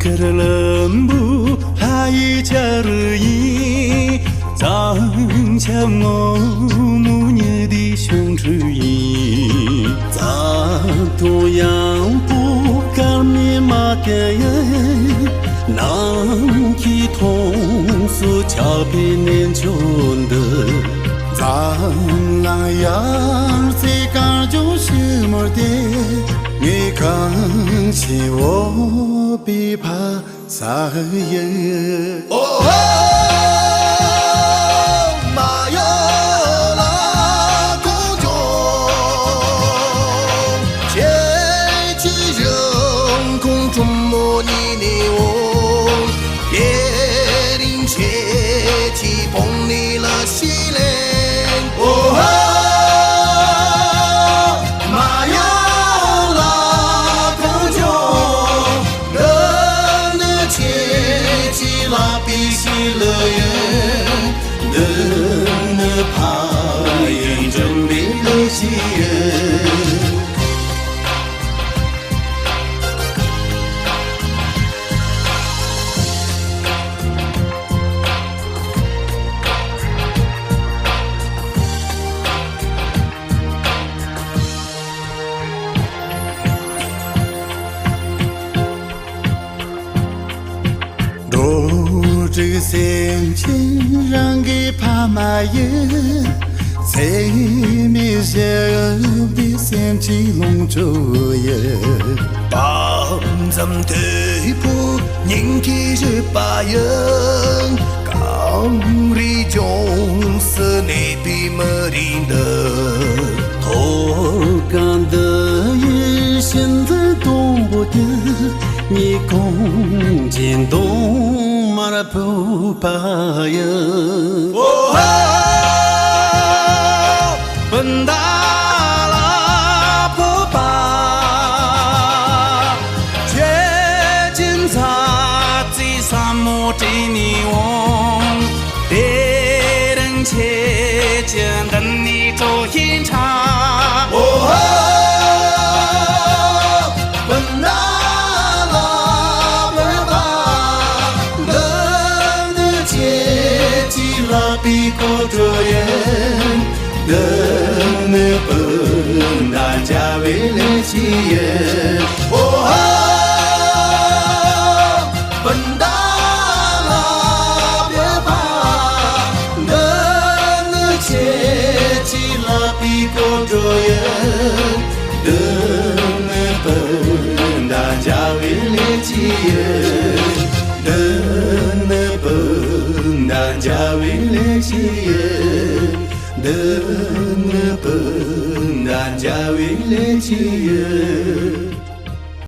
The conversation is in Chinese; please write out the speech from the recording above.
lembu hai chari zang chang mo mu nie di xiong zhi yi za tu yang bu gan mi ma de ye nang ki tong su cha bi nian chun de zang lang yang zi gan jiu shi mo de你刚起我比怕啥人？哦，马哟拉公中，切起人空中模拟你我，别领切起碰你了西嘞，哦。乐园，能怕眼睁闭了喜悦。这个三千让给怕马耶，才没下的三七龙舟耶，帮咱们对付人体是把人，刚里中是你比么林的，头干的也现在懂不得，你共见懂。马不怕呀，哦，本大拉不怕，绝境查基萨莫的你我，别人切见等你做饮茶，哦。比过这人，能不大家为了起人，哦，笨蛋啦别怕，能切起了比过这人，能不大家为了起人，能不大家为了起人，能不大家为了起人。